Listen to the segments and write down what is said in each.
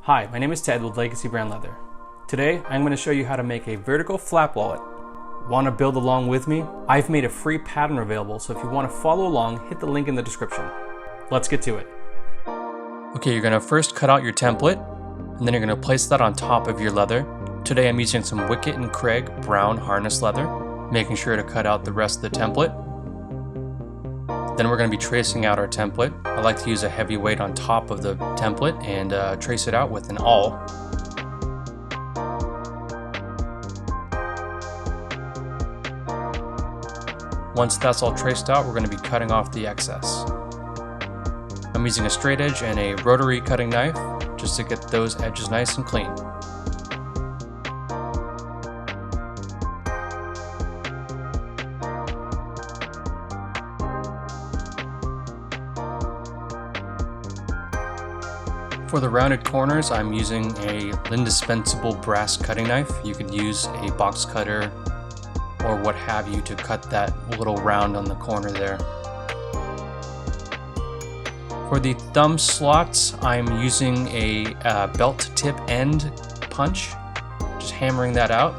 Hi, my name is Ted with Legacy Brand Leather. Today, I'm going to show you how to make a vertical flap wallet. Want to build along with me? I've made a free pattern available, so if you want to follow along, hit the link in the description. Let's get to it. Okay, you're going to first cut out your template, and then you're going to place that on top of your leather. Today I'm using some Wicket & Craig brown harness leather, making sure to cut out the rest of the template. Then we're going to be tracing out our template. I like to use a heavy weight on top of the template and trace it out with an awl. Once that's all traced out, we're going to be cutting off the excess. I'm using a straight edge and a rotary cutting knife just to get those edges nice and clean. For the rounded corners, I'm using a indispensable brass cutting knife. You could use a box cutter or what have you to cut that little round on the corner there. For the thumb slots, I'm using a belt tip end punch, just hammering that out.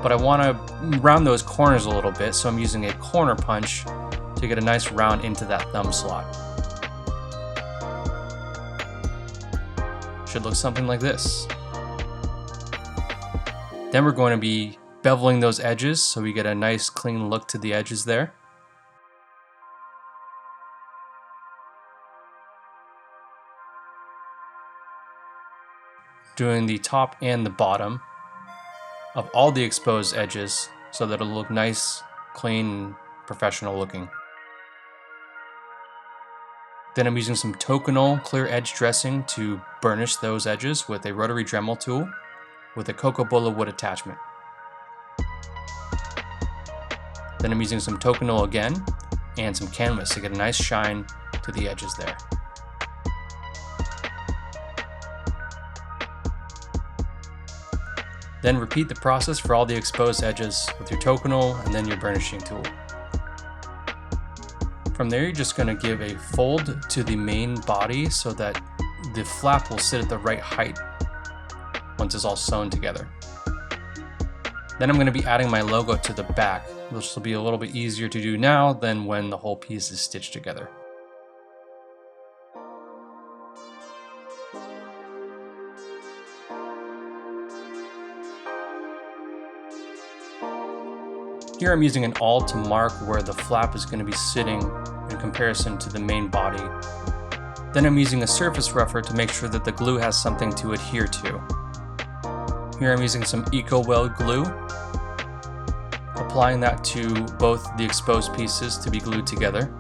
But I want to round those corners a little bit, so I'm using a corner punch to get a nice round into that thumb slot. Should look something like this. Then we're going to be beveling those edges so we get a nice clean look to the edges there. Doing the top and the bottom of all the exposed edges so that it'll look nice, clean, and professional looking. Then I'm using some Tokonole clear edge dressing to burnish those edges with a rotary Dremel tool with a Cocobola wood attachment. Then I'm using some Tokonole again and some canvas to get a nice shine to the edges there. Then repeat the process for all the exposed edges with your Tokonole and then your burnishing tool. From there, you're just going to give a fold to the main body so that the flap will sit at the right height once it's all sewn together. Then I'm going to be adding my logo to the back, which will be a little bit easier to do now than when the whole piece is stitched together. Here I'm using an awl to mark where the flap is going to be sitting in comparison to the main body. Then I'm using a surface rougher to make sure that the glue has something to adhere to. Here I'm using some Eco-Weld glue, applying that to both the exposed pieces to be glued together.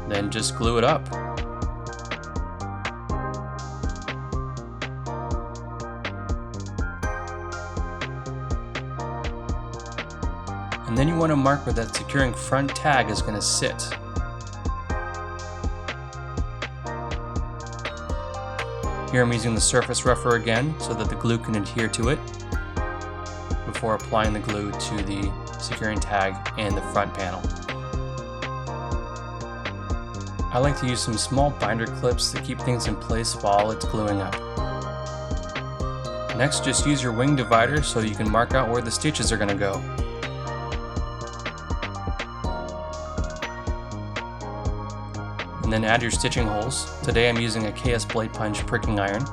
Then just glue it up. And then you want to mark where that securing front tag is going to sit. Here I'm using the surface rougher again so that the glue can adhere to it before applying the glue to the securing tag and the front panel. I like to use some small binder clips to keep things in place while it's gluing up. Next, just use your wing divider so you can mark out where the stitches are going to go. And then add your stitching holes. Today I'm using a KS Blade Punch pricking iron.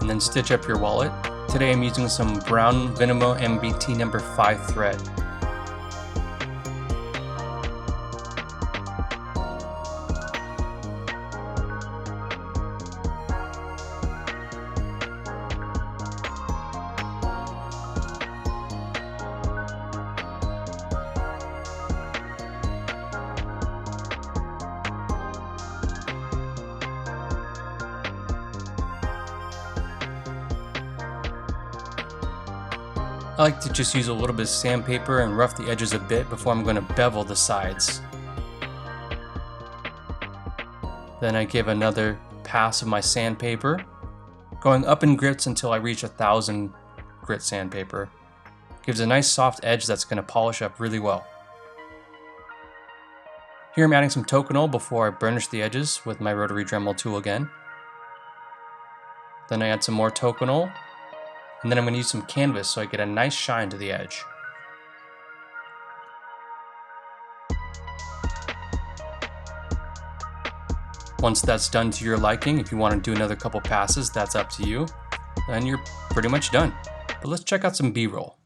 And then stitch up your wallet. Today I'm using some brown Vinimo MBT number 5 thread. I like to just use a little bit of sandpaper and rough the edges a bit before I'm going to bevel the sides. Then I give another pass of my sandpaper, going up in grits until I reach 1,000 grit sandpaper. Gives a nice soft edge that's going to polish up really well. Here I'm adding some toconol before I burnish the edges with my rotary Dremel tool again. Then I add some more toconol, and then I'm going to use some canvas so I get a nice shine to the edge. Once that's done to your liking, if you want to do another couple passes, that's up to you. Then you're pretty much done. But let's check out some B-roll.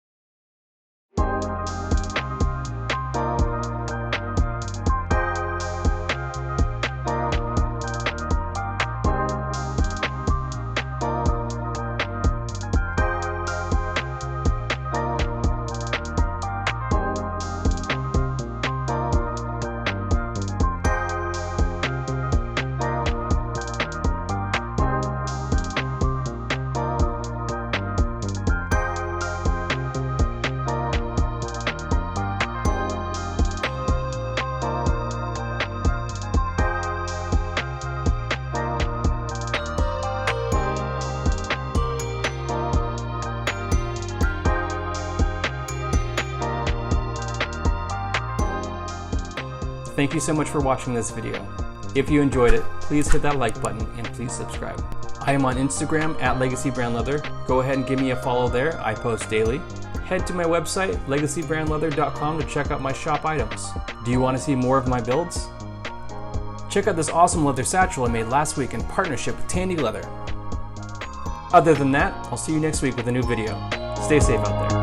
Thank you so much for watching this video. If you enjoyed it, please hit that like button and please subscribe. I am on Instagram at legacybrandleather. Go ahead and give me a follow there. I post daily. Head to my website, legacybrandleather.com, to check out my shop items. Do you want to see more of my builds? Check out this awesome leather satchel I made last week in partnership with Tandy Leather. Other than that, I'll see you next week with a new video. Stay safe out there.